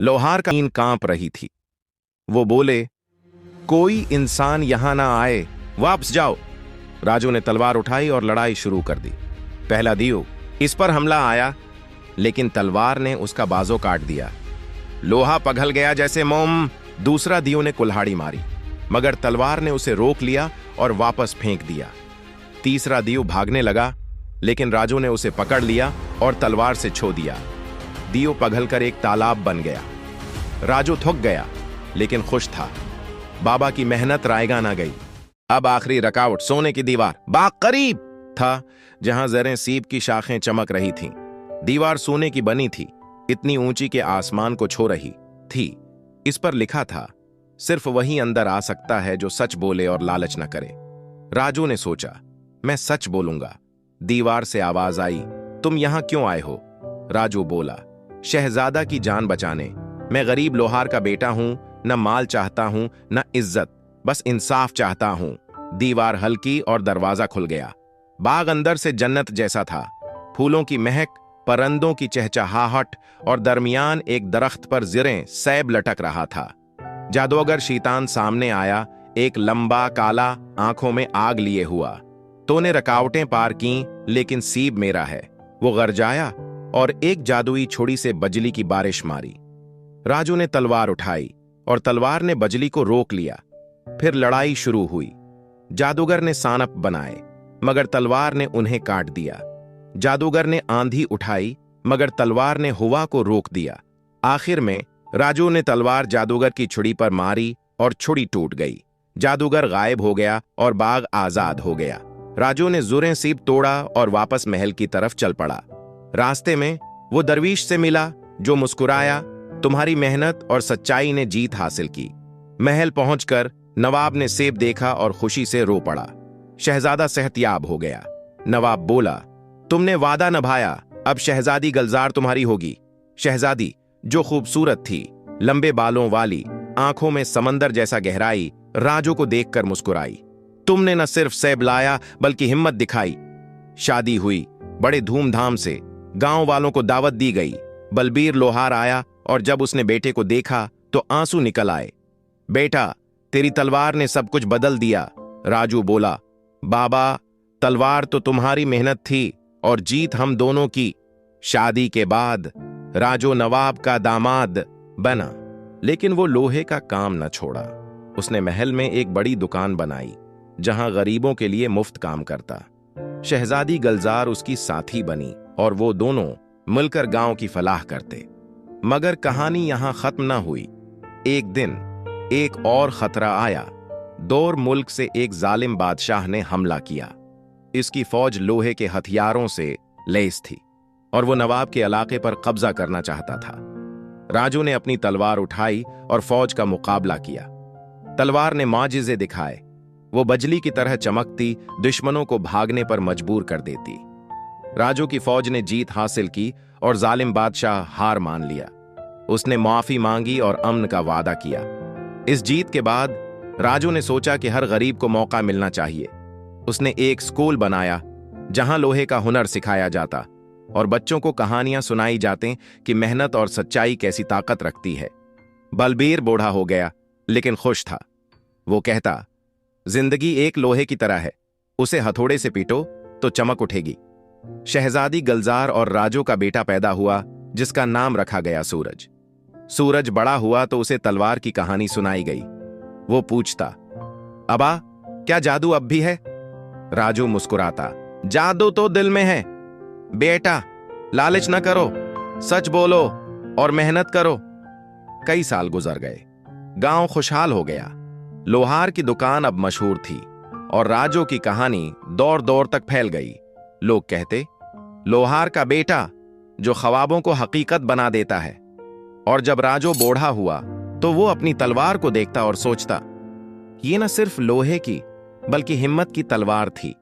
लोहार का नींद कांप रही थी। वो बोले, कोई इंसान यहां ना आए, वापस जाओ। राजू ने तलवार उठाई और लड़ाई शुरू कर दी। पहला दियो इस पर हमला आया, लेकिन तलवार ने उसका बाजू काट दिया। लोहा पिघल गया जैसे मोम। दूसरा दियो ने कुल्हाड़ी मारी, मगर तलवार ने उसे रोक लिया और वापस फेंक दिया। तीसरा दियो भागने लगा, लेकिन राजू ने उसे पकड़ लिया और तलवार से छू दिया। दियो पिघलकर एक तालाब बन गया। राजू थक गया, लेकिन खुश था। बाबा की मेहनत रायगा ना गई। अब आखिरी रकावट सोने की दीवार। बाग करीब था, जहां जरें सीब की शाखें चमक रही थीं। दीवार सोने की बनी थी, इतनी ऊंची के आसमान को छू रही थी। इस पर लिखा था, सिर्फ वही अंदर आ सकता है जो सच बोले और लालच न करे। राजू ने सोचा, मैं सच बोलूंगा। दीवार से आवाज आई, तुम यहां क्यों आए हो? राजू बोला, शहजादा की जान बचाने। मैं गरीब लोहार का बेटा हूं, न माल चाहता हूं न इज्जत, बस इंसाफ चाहता हूं। दीवार हल्की और दरवाजा खुल गया। बाग अंदर से जन्नत जैसा था। फूलों की महक, परिंदों की चहचहाहट और दरमियान एक दरख्त पर ज़रें सैब लटक रहा था। जादूगर शैतान सामने आया, एक लंबा काला, आंखों में आग लिए हुआ। तूने रकावटें पार की, लेकिन सीब मेरा है। वो गरजाया और एक जादुई छुरी से बजली की बारिश मारी। राजू ने तलवार उठाई और तलवार ने बजली को रोक लिया। फिर लड़ाई शुरू हुई। जादूगर ने सानप बनाए, मगर तलवार ने उन्हें काट दिया। जादूगर ने आंधी उठाई, मगर तलवार ने हवा को रोक दिया। आखिर में राजू ने तलवार जादूगर की छुरी पर मारी और छुरी टूट गई। जादूगर गायब हो गया और बाग आजाद हो गया। राजू ने ज़रें सीब तोड़ा और वापस महल की तरफ चल पड़ा। रास्ते में वो दरवीश से मिला, जो मुस्कुराया, तुम्हारी मेहनत और सच्चाई ने जीत हासिल की। महल पहुंचकर नवाब ने सेब देखा और खुशी से रो पड़ा। शहजादा सेहतयाब हो गया। नवाब बोला, तुमने वादा निभाया, अब शहजादी गलजार तुम्हारी होगी। शहजादी, जो खूबसूरत थी, लंबे बालों वाली, आंखों में समंदर जैसा गहराई, राजू को देखकर मुस्कुराई। तुमने न सिर्फ सेब लाया, बल्कि हिम्मत दिखाई। शादी हुई बड़े धूमधाम से। गांव वालों को दावत दी गई। बलबीर लोहार आया और जब उसने बेटे को देखा तो आंसू निकल आए। बेटा, तेरी तलवार ने सब कुछ बदल दिया। राजू बोला, बाबा, तलवार तो तुम्हारी मेहनत थी और जीत हम दोनों की। शादी के बाद राजू नवाब का दामाद बना, लेकिन वो लोहे का काम न छोड़ा। उसने महल में एक बड़ी दुकान बनाई, जहां गरीबों के लिए मुफ्त काम करता। शहजादी गलजार उसकी साथी बनी और वो दोनों मिलकर गांव की फलाह करते। मगर कहानी यहां खत्म न हुई। एक दिन एक और खतरा आया। दौर मुल्क से एक जालिम बादशाह ने हमला किया। इसकी फौज लोहे के हथियारों से लैस थी और वो नवाब के इलाके पर कब्जा करना चाहता था। राजू ने अपनी तलवार उठाई और फौज का मुकाबला किया। तलवार ने माजिज़े दिखाए। वो बजली की तरह चमकती, दुश्मनों को भागने पर मजबूर कर देती। राजू की फौज ने जीत हासिल की और जालिम बादशाह हार मान लिया। उसने माफी मांगी और अमन का वादा किया। इस जीत के बाद राजू ने सोचा कि हर गरीब को मौका मिलना चाहिए। उसने एक स्कूल बनाया, जहां लोहे का हुनर सिखाया जाता और बच्चों को कहानियां सुनाई जाती कि मेहनत और सच्चाई कैसी ताकत रखती है। बलबीर बूढ़ा हो गया, लेकिन खुश था। वो कहता, जिंदगी एक लोहे की तरह है, उसे हथौड़े से पीटो तो चमक उठेगी। शहजादी गलजार और राजू का बेटा पैदा हुआ, जिसका नाम रखा गया सूरज। सूरज बड़ा हुआ तो उसे तलवार की कहानी सुनाई गई। वो पूछता, अबा, क्या जादू अब भी है? राजू मुस्कुराता, जादू तो दिल में है बेटा। लालच न करो, सच बोलो और मेहनत करो। कई साल गुजर गए। गांव खुशहाल हो गया। लोहार की दुकान अब मशहूर थी और राजू की कहानी दौर दौर तक फैल गई। लोग कहते, लोहार का बेटा जो ख्वाबों को हकीकत बना देता है। और जब राजू बूढ़ा हुआ तो वो अपनी तलवार को देखता और सोचता, ये न सिर्फ लोहे की बल्कि हिम्मत की तलवार थी।